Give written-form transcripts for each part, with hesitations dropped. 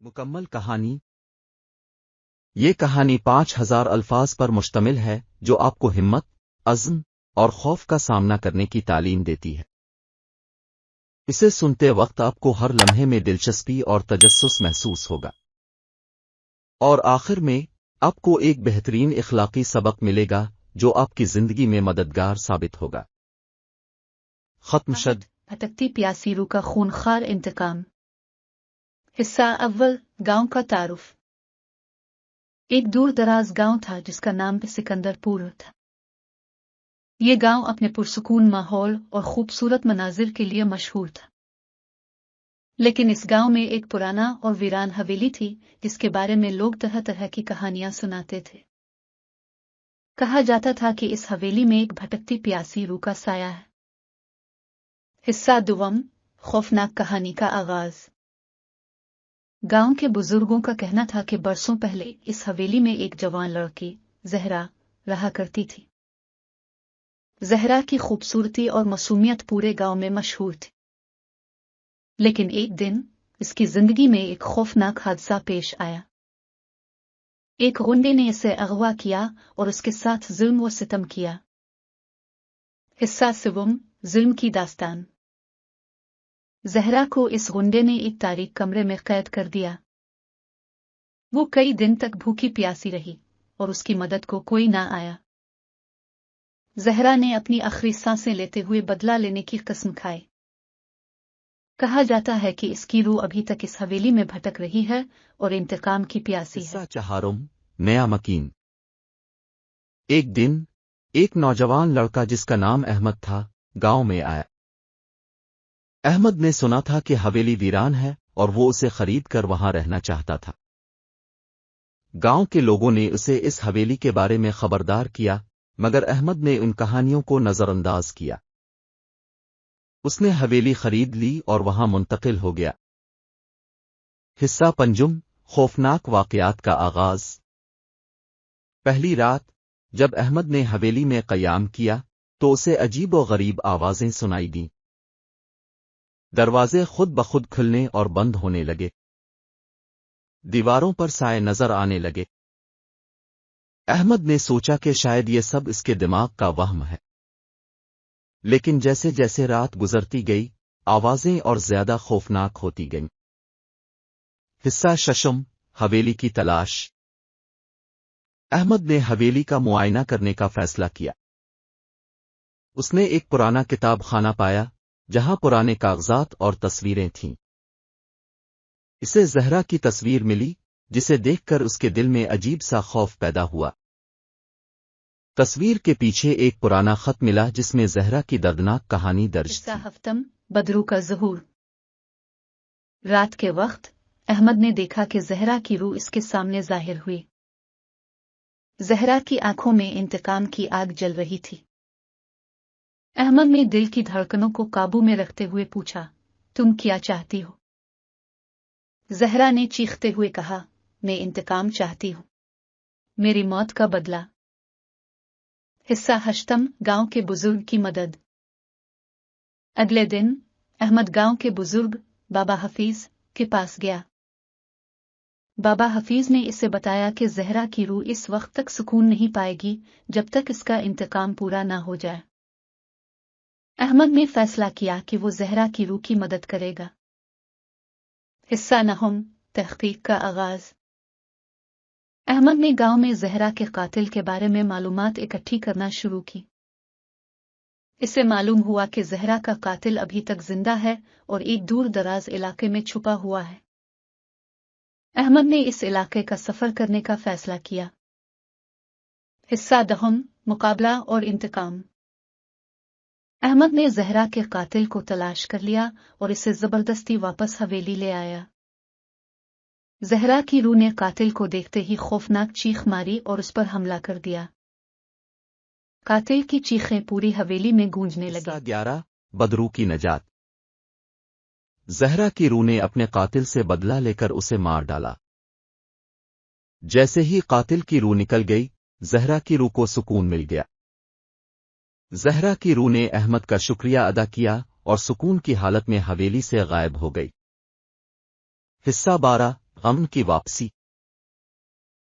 مکمل کہانی۔ یہ کہانی 5000 الفاظ پر مشتمل ہے جو آپ کو ہمت، عزم اور خوف کا سامنا کرنے کی تعلیم دیتی ہے۔ اسے سنتے وقت آپ کو ہر لمحے میں دلچسپی اور تجسس محسوس ہوگا، اور آخر میں آپ کو ایک بہترین اخلاقی سبق ملے گا جو آپ کی زندگی میں مددگار ثابت ہوگا۔ ختم شد۔ بھٹکتی پیاسی روح کا خونخوار انتقام۔ حصہ اول، گاؤں کا تعارف۔ ایک دور دراز گاؤں تھا جس کا نام سکندر پور تھا۔ یہ گاؤں اپنے پرسکون ماحول اور خوبصورت مناظر کے لیے مشہور تھا، لیکن اس گاؤں میں ایک پرانا اور ویران حویلی تھی جس کے بارے میں لوگ طرح طرح کی کہانیاں سناتے تھے۔ کہا جاتا تھا کہ اس حویلی میں ایک بھٹکتی پیاسی روح کا سایہ ہے۔ حصہ دوم، خوفناک کہانی کا آغاز۔ گاؤں کے بزرگوں کا کہنا تھا کہ برسوں پہلے اس حویلی میں ایک جوان لڑکی زہرا رہا کرتی تھی۔ زہرا کی خوبصورتی اور معصومیت پورے گاؤں میں مشہور تھی، لیکن ایک دن اس کی زندگی میں ایک خوفناک حادثہ پیش آیا۔ ایک غنڈے نے اسے اغوا کیا اور اس کے ساتھ ظلم و ستم کیا۔ حصہ سوم، ظلم کی داستان۔ زہرا کو اس غنڈے نے ایک تاریک کمرے میں قید کر دیا۔ وہ کئی دن تک بھوکی پیاسی رہی اور اس کی مدد کو کوئی نہ آیا۔ زہرا نے اپنی آخری سانسیں لیتے ہوئے بدلہ لینے کی قسم کھائی۔ کہا جاتا ہے کہ اس کی روح ابھی تک اس حویلی میں بھٹک رہی ہے اور انتقام کی پیاسی ہے۔ حصہ چہارم، نیا مکین۔ ایک دن ایک نوجوان لڑکا جس کا نام احمد تھا گاؤں میں آیا۔ احمد نے سنا تھا کہ حویلی ویران ہے اور وہ اسے خرید کر وہاں رہنا چاہتا تھا۔ گاؤں کے لوگوں نے اسے اس حویلی کے بارے میں خبردار کیا، مگر احمد نے ان کہانیوں کو نظر انداز کیا۔ اس نے حویلی خرید لی اور وہاں منتقل ہو گیا۔ حصہ پنجم، خوفناک واقعات کا آغاز۔ پہلی رات جب احمد نے حویلی میں قیام کیا تو اسے عجیب و غریب آوازیں سنائی دیں۔ دروازے خود بخود کھلنے اور بند ہونے لگے، دیواروں پر سائے نظر آنے لگے۔ احمد نے سوچا کہ شاید یہ سب اس کے دماغ کا وہم ہے، لیکن جیسے جیسے رات گزرتی گئی آوازیں اور زیادہ خوفناک ہوتی گئیں۔ حصہ ششم، حویلی کی تلاش۔ احمد نے حویلی کا معائنہ کرنے کا فیصلہ کیا۔ اس نے ایک پرانا کتاب خانہ پایا جہاں پرانے کاغذات اور تصویریں تھیں۔ اسے زہرا کی تصویر ملی جسے دیکھ کر اس کے دل میں عجیب سا خوف پیدا ہوا۔ تصویر کے پیچھے ایک پرانا خط ملا جس میں زہرا کی دردناک کہانی درج تھی۔ حصہ ہفتم، بدرو کا ظہور۔ رات کے وقت احمد نے دیکھا کہ زہرا کی روح اس کے سامنے ظاہر ہوئی۔ زہرا کی آنکھوں میں انتقام کی آگ جل رہی تھی۔ احمد نے دل کی دھڑکنوں کو قابو میں رکھتے ہوئے پوچھا، تم کیا چاہتی ہو؟ زہرا نے چیختے ہوئے کہا، میں انتقام چاہتی ہوں، میری موت کا بدلہ۔ حصہ ہشتم، گاؤں کے بزرگ کی مدد۔ اگلے دن احمد گاؤں کے بزرگ بابا حفیظ کے پاس گیا۔ بابا حفیظ نے اسے بتایا کہ زہرا کی روح اس وقت تک سکون نہیں پائے گی جب تک اس کا انتقام پورا نہ ہو جائے۔ احمد نے فیصلہ کیا کہ وہ زہرا کی روح کی مدد کرے گا۔ حصہ نہم، تحقیق کا آغاز۔ احمد نے گاؤں میں زہرا کے قاتل کے بارے میں معلومات اکٹھی کرنا شروع کی۔ اسے معلوم ہوا کہ زہرا کا قاتل ابھی تک زندہ ہے اور ایک دور دراز علاقے میں چھپا ہوا ہے۔ احمد نے اس علاقے کا سفر کرنے کا فیصلہ کیا۔ حصہ دہم، مقابلہ اور انتقام۔ احمد نے زہرا کے قاتل کو تلاش کر لیا اور اسے زبردستی واپس حویلی لے آیا۔ زہرا کی روح نے قاتل کو دیکھتے ہی خوفناک چیخ ماری اور اس پر حملہ کر دیا۔ قاتل کی چیخیں پوری حویلی میں گونجنے لگیں۔ حصہ 11، بدرو کی نجات۔ زہرا کی روح نے اپنے قاتل سے بدلہ لے کر اسے مار ڈالا۔ جیسے ہی قاتل کی روح نکل گئی زہرا کی روح کو سکون مل گیا۔ زہرا کی روح نے احمد کا شکریہ ادا کیا اور سکون کی حالت میں حویلی سے غائب ہو گئی۔ حصہ 12، امن کی واپسی۔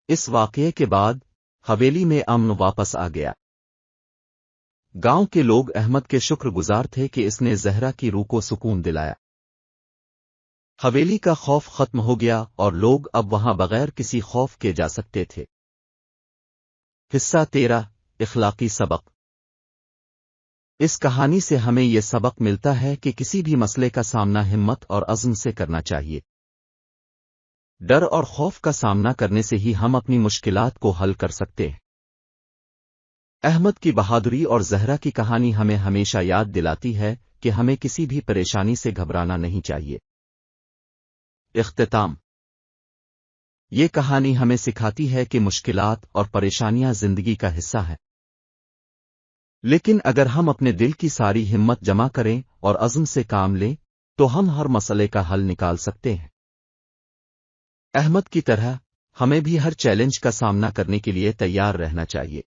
اس واقعے کے بعد حویلی میں امن واپس آ گیا۔ گاؤں کے لوگ احمد کے شکر گزار تھے کہ اس نے زہرا کی روح کو سکون دلایا۔ حویلی کا خوف ختم ہو گیا اور لوگ اب وہاں بغیر کسی خوف کے جا سکتے تھے۔ حصہ 13 اخلاقی سبق۔ اس کہانی سے ہمیں یہ سبق ملتا ہے کہ کسی بھی مسئلے کا سامنا ہمت اور عزم سے کرنا چاہیے۔ ڈر اور خوف کا سامنا کرنے سے ہی ہم اپنی مشکلات کو حل کر سکتے ہیں۔ احمد کی بہادری اور زہرا کی کہانی ہمیں ہمیشہ یاد دلاتی ہے کہ ہمیں کسی بھی پریشانی سے گھبرانا نہیں چاہیے۔ اختتام۔ یہ کہانی ہمیں سکھاتی ہے کہ مشکلات اور پریشانیاں زندگی کا حصہ ہیں، لیکن اگر ہم اپنے دل کی ساری ہمت جمع کریں اور عزم سے کام لیں تو ہم ہر مسئلے کا حل نکال سکتے ہیں۔ احمد کی طرح ہمیں بھی ہر چیلنج کا سامنا کرنے کے لیے تیار رہنا چاہیے۔